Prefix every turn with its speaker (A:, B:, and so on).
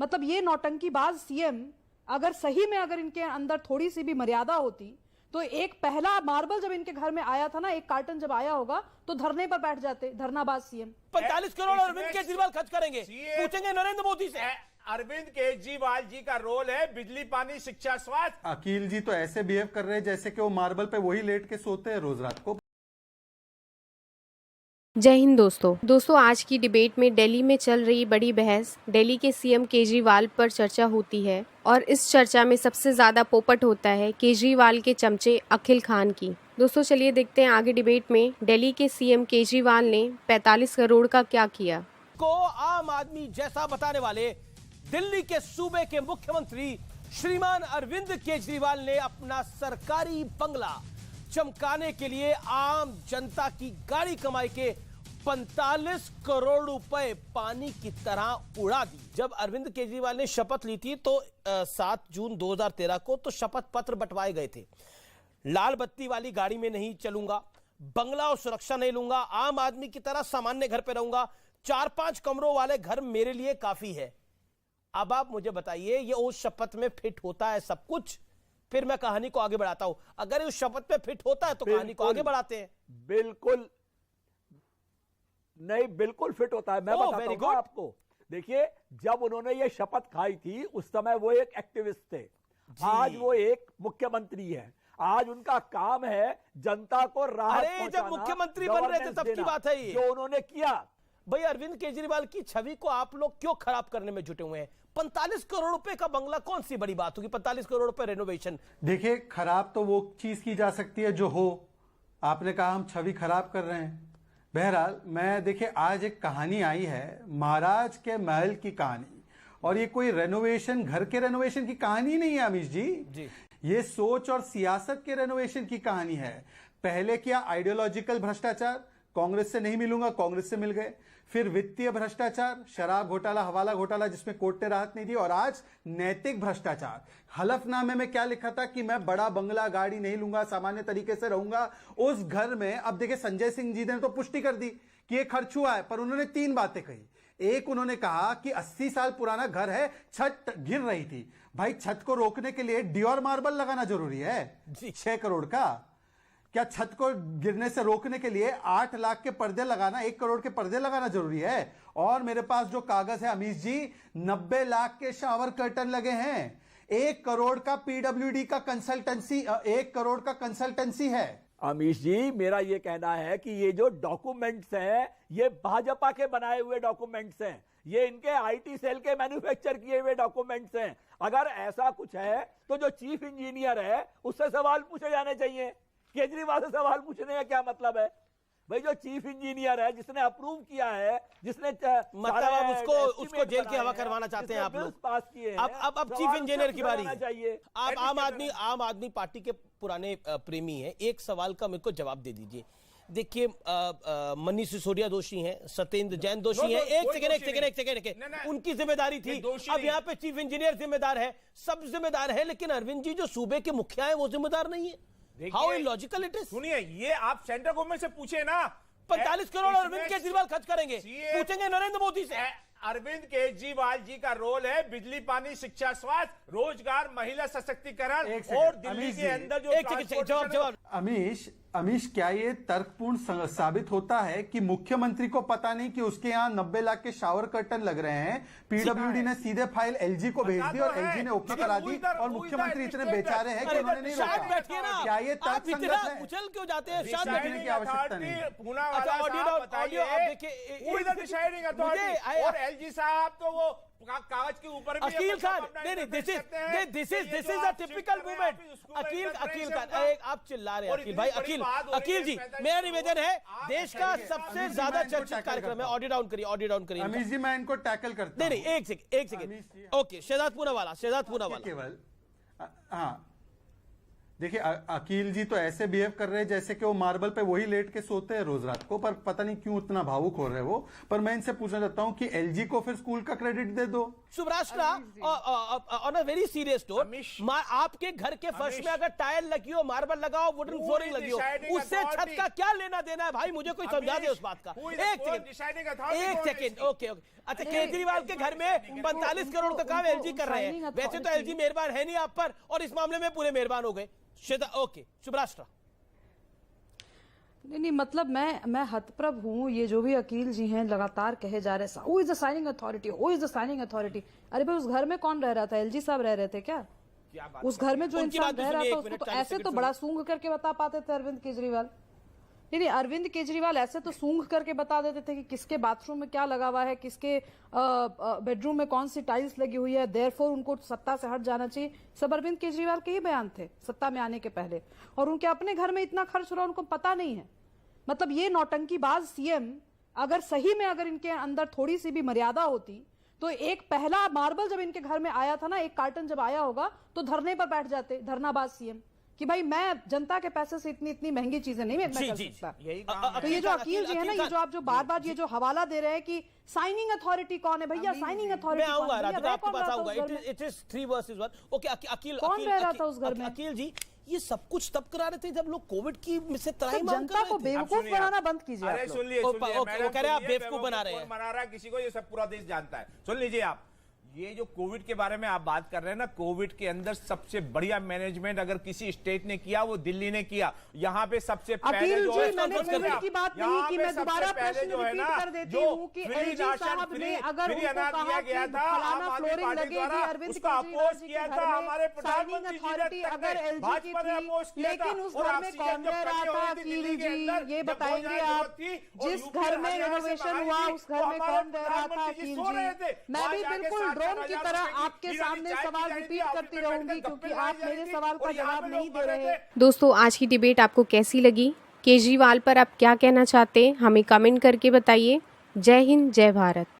A: मतलब ये नौटंकीबाज सीएम अगर सही में अगर इनके अंदर थोड़ी सी भी मर्यादा होती तो एक पहला मार्बल जब इनके घर में आया था ना, एक कार्टन जब आया होगा तो धरने पर बैठ जाते, धरनाबाज सीएम।
B: 45 करोड़ अरविंद केजरीवाल खर्च करेंगे, पूछेंगे नरेंद्र मोदी से।
C: अरविंद केजरीवाल जी का रोल है बिजली, पानी, शिक्षा, स्वास्थ्य।
D: अकील जी तो ऐसे बिहेव कर रहे हैं जैसे कि वो मार्बल पे वही लेट के सोते हैं रोज रात को।
E: जय हिंद दोस्तों आज की डिबेट में दिल्ली में चल रही बड़ी बहस दिल्ली के सीएम केजरीवाल पर चर्चा होती है और इस चर्चा में सबसे ज्यादा पोपट होता है केजरीवाल के चमचे अखिल खान की। दोस्तों चलिए देखते हैं आगे डिबेट में दिल्ली के सीएम केजरीवाल ने 45 करोड़ का क्या किया।
B: को आम आदमी जैसा बताने वाले दिल्ली के सूबे के मुख्यमंत्री श्रीमान अरविंद केजरीवाल ने अपना सरकारी बंगला चमकाने के लिए आम जनता की गाड़ी कमाई के 45 करोड़ रुपए पानी की तरह उड़ा दी। जब अरविंद केजरीवाल ने शपथ ली थी तो 7 जून 2013 को तो शपथ पत्र बंटवाए गए थे। लाल बत्ती वाली गाड़ी में नहीं चलूंगा, बंगला और सुरक्षा नहीं लूंगा, आम आदमी की तरह सामान्य घर पे रहूंगा, 4-5 कमरों वाले घर मेरे लिए काफी है। अब आप मुझे बताइए ये उस शपथ में फिट होता है सब कुछ? फिर मैं कहानी को आगे बढ़ाता हूं। अगर उस शपथ में फिट होता है तो कहानी को आगे बढ़ाते हैं।
F: बिल्कुल नहीं, बिल्कुल फिट होता है। मैं बताता हूं आपको। देखिए, जब उन्होंने ये शपथ खाई थी उस समय वो एक एक्टिविस्ट थे, आज वो एक मुख्यमंत्री है। आज उनका काम है जनता को राहत पहुंचाना।
B: जब मुख्यमंत्री बन रहे थे तब की बात है ये
F: जो उन्होंने किया।
B: भाई अरविंद केजरीवाल की छवि को आप लोग क्यों खराब करने में जुटे हुए हैं? 45 करोड़ रुपए का बंगला कौन सी बड़ी बात होगी? 45 करोड़ रुपए रेनोवेशन।
D: देखिए, खराब तो वो चीज की जा सकती है जो हो। आपने कहा हम छवि खराब कर रहे हैं। बहरहाल मैं देखिए, आज एक कहानी आई है महाराज के महल की कहानी, और ये कोई रेनोवेशन, घर के रेनोवेशन की कहानी नहीं है अमीश जी। ये सोच और सियासत के रेनोवेशन की कहानी है। पहले क्या आइडियोलॉजिकल भ्रष्टाचार, कांग्रेस से नहीं मिलूंगा, कांग्रेस से मिल गए। फिर वित्तीय भ्रष्टाचार, शराब घोटाला, हवाला घोटाला जिसमें कोर्ट ने राहत नहीं दी, और आज नैतिक भ्रष्टाचार। हलफनामे में क्या लिखा था कि मैं बड़ा बंगला गाड़ी नहीं लूंगा, सामान्य तरीके से रहूंगा उस घर में। अब देखिए, संजय सिंह जी ने तो पुष्टि कर दी कि ये खर्च हुआ है, पर उन्होंने 3 बातें कही। एक, उन्होंने कहा कि 80 साल पुराना घर है, छत गिर रही थी। भाई छत को रोकने के लिए डियोर मार्बल लगाना जरूरी है 6 करोड़ का? क्या छत को गिरने से रोकने के लिए 8 लाख के पर्दे लगाना, 1 करोड़ के पर्दे लगाना जरूरी है? और मेरे पास जो कागज है अमीश जी, 90 लाख के शावर कर्टन लगे हैं। 1 करोड़ का पीडब्ल्यूडी का कंसल्टेंसी, 1 करोड़ का कंसल्टेंसी है।
F: अमीश जी, मेरा ये कहना है कि ये जो डॉक्यूमेंट्स हैं ये भाजपा के बनाए हुए डॉक्यूमेंट्स हैं, ये इनके आईटी सेल के मैन्युफैक्चर किए हुए डॉक्यूमेंट्स हैं। अगर ऐसा कुछ है तो जो चीफ इंजीनियर है उससे सवाल पूछे जाने चाहिए। केजरीवाल से सवाल पूछने का क्या मतलब है? भाई जो चीफ इंजीनियर है, जिसने अप्रूव किया है, जिसने
B: मतलब अब उसको जेल की हवा करवाना चाहते हैं आप लोग।
F: पास किए
B: अब चीफ इंजीनियर की बारी
F: चाहिए।
B: आप आम आदमी पार्टी के पुराने प्रेमी हैं, एक सवाल का मेरे को जवाब दे दीजिए। देखिए, मनीष सिसोदिया दोषी हैं, सत्येंद्र जैन दोषी हैं। एक सेकेंड, उनकी जिम्मेदारी थी। अब यहाँ पे चीफ इंजीनियर जिम्मेदार है, सब जिम्मेदार है, लेकिन अरविंद जी जो सूबे के मुखिया है वो जिम्मेदार नहीं है। How illogical it is.
C: सुनिए, ये आप सेंट्रल गवर्नमेंट से पूछे ना।
B: 45 करोड़ अरविंद केजरीवाल खर्च करेंगे, पूछेंगे नरेंद्र मोदी से।
C: अरविंद केजरीवाल जी का रोल है बिजली, पानी, शिक्षा, स्वास्थ्य, रोजगार, महिला सशक्तिकरण और दिल्ली के अंदर जो
B: जवाब।
D: अमीश, क्या ये तर्कपूर्ण साबित होता है कि मुख्यमंत्री को पता नहीं कि उसके यहाँ 90 लाख के शावर कर्टन लग रहे हैं? पीडब्ल्यूडी ने सीधे फाइल एलजी को भेज दी और एलजी ने ओके करा दी, और मुख्यमंत्री इतने बेचारे हैं कि उन्होंने नहीं रोका। क्या ये तर्कसंगत है?
B: उछल क्यों जाते हैं?
D: शायद बैठने की आवश्यकता नहीं।
C: और एलजी साहब तो वो कागज के ऊपर भी
B: अकील खान, नहीं, this is a typical movement. Akeel Khan, आप चिल्ला रहे हैं अकील भाई। अकील जी, मेरा निवेदन है, देश का सबसे ज्यादा चर्चित कार्यक्रम है। ऑडियो डाउन करिए।
D: अमीश जी, मैं इनको टैकल करता हूं।
B: नहीं, एक सेकंड। ओके, शहजाद पूनावाला
D: केवल। हाँ, देखिए, अकील जी तो ऐसे बिहेव कर रहे हैं जैसे कि वो मार्बल पे वही लेट के सोते हैं रोज रात को, पर पता नहीं क्यों इतना भावुक हो रहे हैं वो। पर मैं इनसे पूछना चाहता हूं कि एलजी को फिर स्कूल का क्रेडिट दे दो,
B: सुब्राष्ट्रा, on a very serious note,
C: Amish,
B: आपके घर के फर्श में अगर टाइल लगी हो, मार्बल लगा हो, वुडन फ्लोरिंग लगी हो, उससे छत का क्या लेना देना है भाई? मुझे कोई समझा दे उस बात का। एक सेकेंड, ओके। अच्छा, केजरीवाल के घर में 45 करोड़ का काम एलजी कर रहे हैं। वैसे तो एलजी मेहरबान है नहीं आप पर, और इस मामले में पूरे मेहरबान हो गए। श्वेता, ओके। सुब्राष्ट्रा,
A: नहीं, मतलब मैं हतप्रभ हूँ। ये जो भी अकील जी हैं लगातार कहे जा रहे हैं, who is the signing authority, who is the signing authority. अरे भाई, उस घर में कौन रह रहा था? एलजी साहब रह रहे थे क्या? उस घर में जो इंसान रह रहा था उसको तो ऐसे तो बड़ा सूंघ करके बता पाते थे अरविंद केजरीवाल। नहीं, अरविंद केजरीवाल ऐसे तो सूंघ करके बता देते थे कि किसके बाथरूम में क्या लगा हुआ है, किसके बेडरूम में कौन सी टाइल्स लगी हुई है, देयरफॉर उनको सत्ता से हट जाना चाहिए। सब अरविंद केजरीवाल के ही बयान थे सत्ता में आने के पहले, और उनके अपने घर में इतना खर्च हो रहा उनको पता नहीं है। मतलब ये नौटंकीबाज सीएम अगर सही में अगर इनके अंदर थोड़ी सी भी मर्यादा होती तो एक पहला मार्बल जब इनके घर में आया था ना, एक कार्टन जब आया होगा तो धरने पर बैठ जाते धरनाबाज सीएम कि भाई मैं जनता के पैसे से इतनी महंगी चीजें नहीं मैं कर सकता। तो ये जो अकील जी है ना, ये जो आप जो बार बार ये जो हवाला दे रहे हैं कि साइनिंग अथॉरिटी कौन है भैया, साइनिंग अथॉरिटी
B: मैं आऊंगा राधिका, आपके पास आऊंगा। इट इज 3 versus 1। ओके, अकील
A: कौन रह रहा था उस घर में?
B: अकील जी, ये सब कुछ तब करा रहे थे जब लोग कोविड की से त्राही मांग कर
A: जनता
B: रहे
A: को
B: थे।
A: बेवकूफ बनाना बंद कीजिए।
C: अरे सुनिए,
B: वो कह रहे हैं आप बेवकूफ बना रहे हैं।
C: मना रहा है किसी को, ये सब पूरा देश जानता है। सुन लीजिए आप, ये जो कोविड के बारे में आप बात कर रहे हैं ना, कोविड के अंदर सबसे बढ़िया मैनेजमेंट अगर किसी स्टेट ने किया वो दिल्ली ने किया। यहाँ पे सबसे पहले जो है,
A: मैंने कोविड की बात नहीं की, मैं दोबारा प्रश्न रिपीट कर देती हूँ कि एलजी साहब ने अगर उनको कहा कि फलाना फ्लोरिंग लगेगी अरविंद केजरीवाल जी के घर में, साइनिंग अथॉरिटी अगर एलजी की थी, लेकिन उस घर में कौन रह रहा था? अकील जी ये बताएंगे आप, जिस घर में रिनोवेशन हुआ उस घर में कौन रह रहा था? अकील जी, मैं भी बिल्कुल ड्रोन की तरह आपके सामने सवाल रिपीट करती रहूंगी क्योंकि आप मेरे सवाल का जवाब नहीं दे रहे।
E: दोस्तों, आज की डिबेट आपको कैसी लगी? केजरीवाल पर आप क्या कहना चाहते हैं? हमें कमेंट करके बताइए। जय हिंद, जय भारत।